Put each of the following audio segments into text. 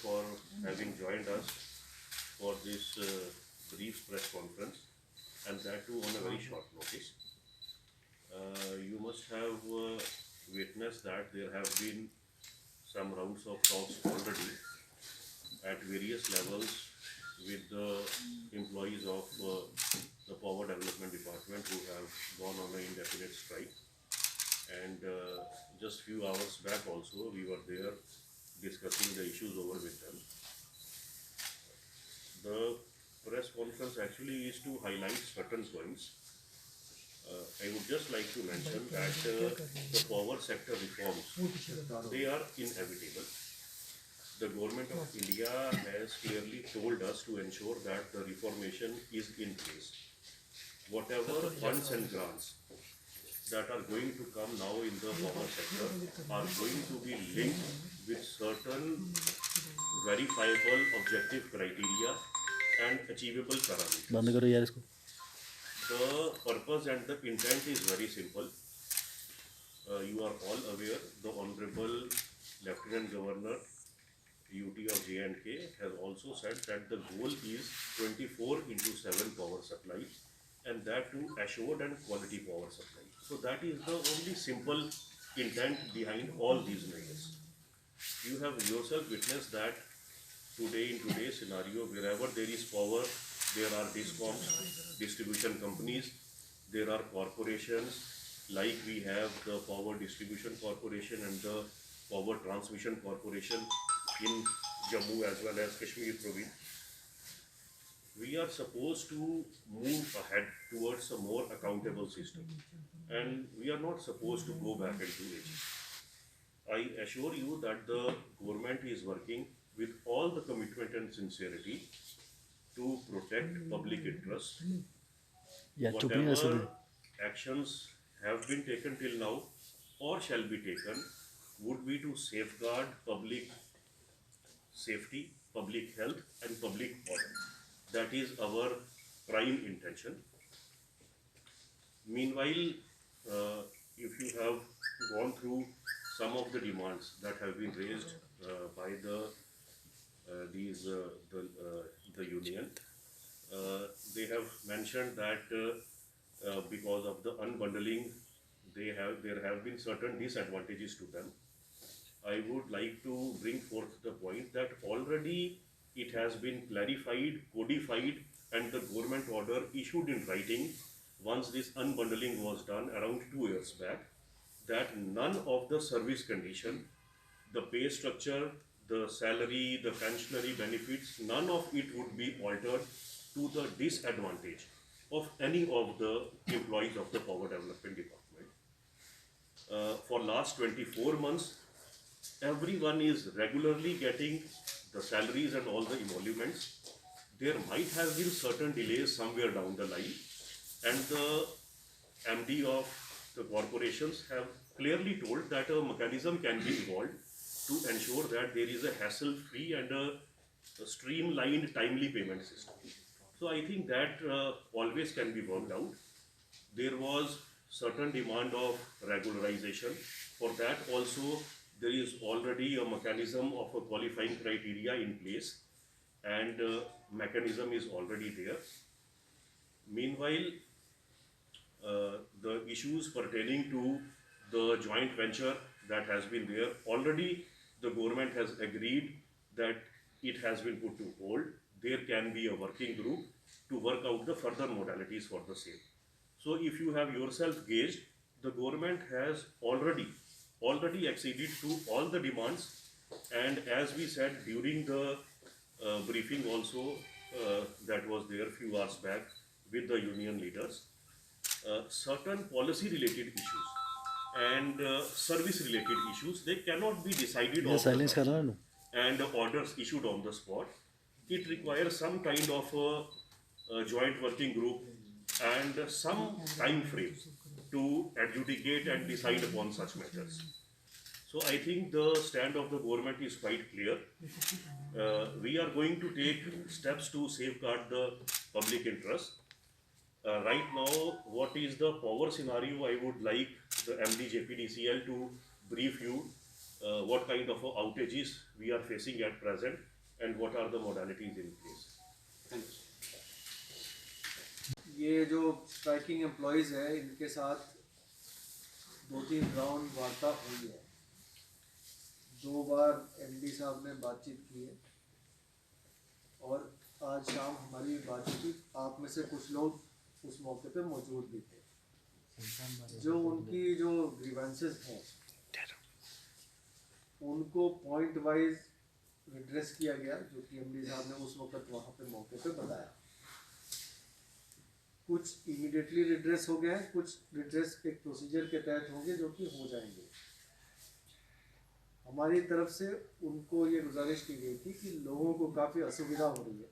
for having joined us for this brief press conference, and that too on a very short notice. You must have witnessed that there have been some rounds of talks already at various levels with the employees of the Power Development Department who have gone on an indefinite strike. And just few hours back also, we were there discussing the issues over with them. The press conference actually is to highlight certain points. I would just like to mention that the power sector reforms, they are inevitable. The government of India has clearly told us to ensure that the reformation is in place. Whatever funds and grants that are going to come now in the power sector are going to be linked with certain verifiable objective criteria and achievable parameters. बंद करो यार इसको. The purpose and the intent is very simple. You are all aware, the Honorable Lieutenant Governor UT of J&K has also said that the goal is 24/7 power supply, and that too assured and quality power supply. So that is the only simple intent behind all these measures. You have yourself witnessed that today, in today's scenario, wherever there is power, there are DISCOMs, distribution companies, there are corporations, like we have the Power Distribution Corporation and the Power Transmission Corporation in Jammu as well as Kashmir province. We are supposed to move ahead towards a more accountable system, and we are not supposed to go back into it. I assure you that the government is working with all the commitment and sincerity to protect public interest. यार चुप नहीं ऐसे Whatever they. actions have been taken till now or shall be taken would be to safeguard public safety, public health and public order. That is our prime intention. Meanwhile, if you have gone through some of the demands that have been raised by the union, they have mentioned that because of the unbundling, there have been certain disadvantages to them. I would like to bring forth the point that already it has been clarified, codified, and the government order issued in writing once this unbundling was done around 2 years back, that none of the service condition, the pay structure, the salary, the pensionary benefits, none of it would be altered to the disadvantage of any of the employees of the Power Development Department. For last 24 months, everyone is regularly getting the salaries and all the emoluments. There might have been certain delays somewhere down the line, and the MD of the corporations have clearly told that a mechanism can be evolved to ensure that there is a hassle-free and a streamlined, timely payment system. So I think that always can be worked out. There was certain demand of regularization. For that also, there is already a mechanism of a qualifying criteria in place, and mechanism is already there. Meanwhile, the issues pertaining to the joint venture that has been there, already the government has agreed that it has been put to hold. There can be a working group to work out the further modalities for the same. So if you have yourself gauged, the government has already acceded to all the demands, and as we said during the briefing also that was there few hours back with the union leaders, certain policy related issues and service related issues, they cannot be decided on silence the कर रहा है spot and orders issued on the spot. It requires some kind of a joint working group and some time frame to adjudicate and decide upon such matters. So I think the stand of the government is quite clear. We are going to take steps to safeguard the public interest. Right now, what is the power scenario? I would like the MD JPDCL to brief you what kind of outages we are facing at present and what are the modalities in place. Thank you. ये जो striking employees है इनके साथ 2-3 round वार्ता हुई है, 2 बार MD साहब ने बातचीत की है और आज शाम हमारी बातचीत हुई। आप में से कुछ लोग उस मौके पे मौजूद भी थे। जो उनकी जो ग्रीवेंसेस हैं उनको पॉइंट वाइज रिड्रेस किया गया, जो कि एमडी साहब ने उस वक्त वहाँ पे मौके पे बताया। कुछ इमीडिएटली रिड्रेस हो गए हैं, कुछ रिड्रेस एक प्रोसीजर के तहत होंगे जो कि हो जाएंगे। हमारी तरफ से उनको ये गुजारिश की गई थी कि लोगों को काफ़ी असुविधा हो रही है,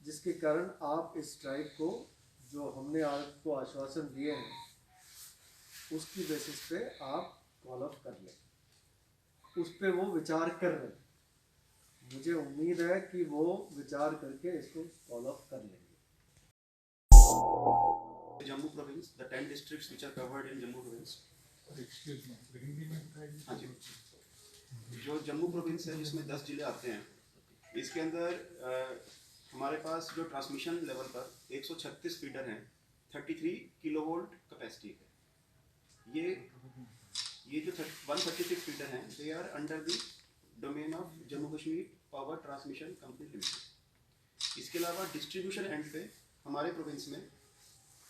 जिसके कारण आप इस स्ट्राइक को जो हमने आपको आश्वासन दिए हैं उसकी बेसिस पे आप कॉल ऑफ कर लें। उस पे वो विचार कर रहे हैं, मुझे उम्मीद है कि वो विचार करके इसको कॉल ऑफ कर लेंगे। Jammu province, the 10 districts which are covered in Jammu province. हाँ जी, जो जम्मू प्रोविंस है जिसमें 10 जिले आते हैं, इसके अंदर हमारे पास जो ट्रांसमिशन लेवल पर 136 फीडर हैं, 33 किलोवोल्ट कैपेसिटी है। ये जो 136 फीडर हैं, they are under the domain of Jammu Kashmir power transmission company limited. इसके अलावा डिस्ट्रीब्यूशन एंड पे हमारे प्रोविंस में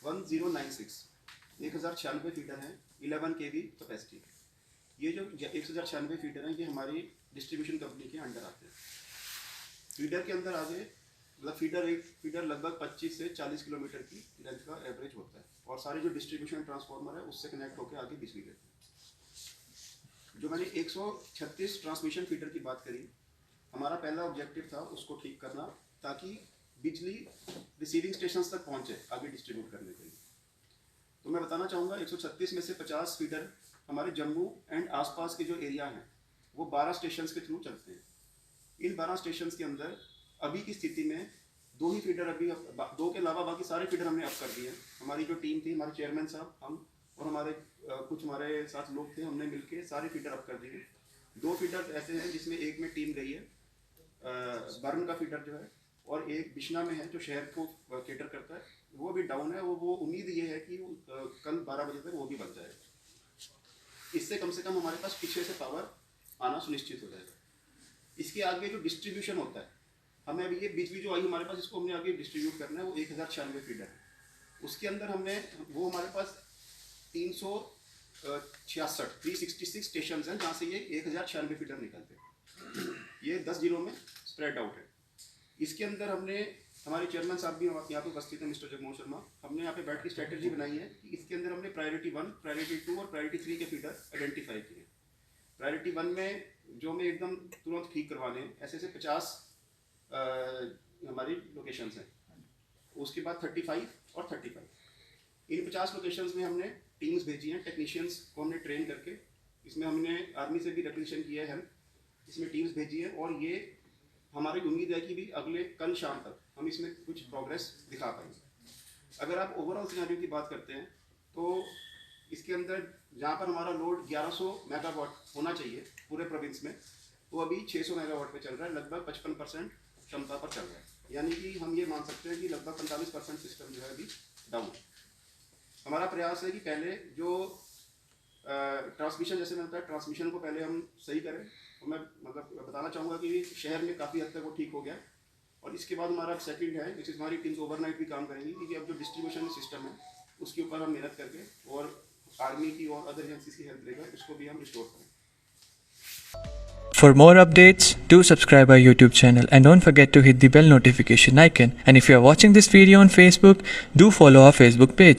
1096 फीडर हैं, 11 kV कैपेसिटी। ये जो 1096 फीडर हैं, ये हमारी डिस्ट्रीब्यूशन कंपनी के अंडर आते हैं। फीडर के अंदर आगे मतलब एक फीडर लगभग 25 से 40 किलोमीटर की लेंथ का एवरेज होता है और सारे जो डिस्ट्रीब्यूशन ट्रांसफार्मर है उससे कनेक्ट होकर आगे बिजली देते हैं। जो मैंने 136 ट्रांसमिशन फीडर की बात करी, हमारा पहला ऑब्जेक्टिव था उसको ठीक करना ताकि बिजली रिसीविंग स्टेशंस तक पहुंचे आगे डिस्ट्रीब्यूट करने के लिए। तो मैं बताना चाहूँगा 136 में से 50 फीडर हमारे जम्मू एंड आसपास के जो एरिया हैं वो 12 स्टेशंस के थ्रू चलते हैं। इन 12 स्टेशंस के अंदर अभी की स्थिति में 2 ही फीडर अभी 2 के अलावा बाकी सारे फीडर हमने अप कर दिए हैं। हमारी जो टीम थी, हमारे चेयरमैन साहब, हम और हमारे कुछ हमारे साथ लोग थे, हमने मिलके सारे फीडर अप कर दिए। 2 फीडर ऐसे हैं जिसमें एक में टीम गई है, बर्न का फीडर जो है, और एक बिश्ना में है जो शहर को केटर करता है, वो भी डाउन है। वो उम्मीद ये है कि कल 12 बजे तक वो भी बन जाएगा। इससे कम से कम हमारे पास पीछे से पावर आना सुनिश्चित हो जाएगा। इसके आगे जो डिस्ट्रीब्यूशन होता है, हमें अभी ये बिजली जो आई हमारे पास, इसको हमने आगे डिस्ट्रीब्यूट करना है, वो 1096 फीडर है। उसके अंदर हमने वो हमारे पास 366 स्टेशन हैं जहाँ से ये 1096 फीडर निकलते हैं। ये 10 जिलों में स्प्रेड आउट है। इसके अंदर हमने, हमारे चेयरमैन साहब भी यहाँ पे उपस्थित हैं, मिस्टर जगमोहन शर्मा, हमने यहाँ पे बैठ के स्ट्रेटेजी बनाई है कि इसके अंदर हमने प्रायोरिटी 1, प्रायोरिटी 2 और प्रायोरिटी 3 के फीडर आइडेंटिफाई किए। प्रायोरिटी 1 में जो हमें एकदम तुरंत ठीक करवाने हैं, ऐसे 50 हमारी लोकेशंस हैं। उसके बाद 35 और 35, इन 50 लोकेशंस में हमने टीम्स भेजी हैं, टेक्नीशियंस को हमने ट्रेन करके, इसमें हमने आर्मी से भी रिक्वेशन किया है हेल्प, इसमें टीम्स भेजी है और ये हमारी उम्मीद है कि भी कल शाम तक हम इसमें कुछ प्रोग्रेस दिखा पाएंगे। अगर आप ओवरऑल सिनेरियो की बात करते हैं तो इसके अंदर जहाँ पर हमारा लोड 1100 मेगावाट होना चाहिए पूरे प्रोविंस में, वो अभी 600 मेगावाट पे चल रहा है, लगभग 55% क्षमता पर चल रहा है। यानी कि हम ये मान सकते हैं कि लगभग 45% सिस्टम जो है अभी डाउन है। हमारा प्रयास है कि पहले जो ट्रांसमिशन, जैसे मैंने बताया, ट्रांसमिशन को पहले हम सही करें। और मैं मतलब बताना चाहूँगा कि शहर में काफ़ी हद तक वो ठीक हो गया, और इसके बाद हमारा सेकंड है, जिससे हमारी टीम्स ओवरनाइट भी काम करेंगी, क्योंकि अब जो डिस्ट्रीब्यूशन सिस्टम है उसके ऊपर हम मेहनत करके और आर्मी की और अदर एजेंसीज की हेल्प लेकर उसको भी हम रिस्टोर करें। For more updates, do subscribe our YouTube channel and don't forget to hit the bell notification icon. And if you are watching this video on Facebook, do follow our Facebook page.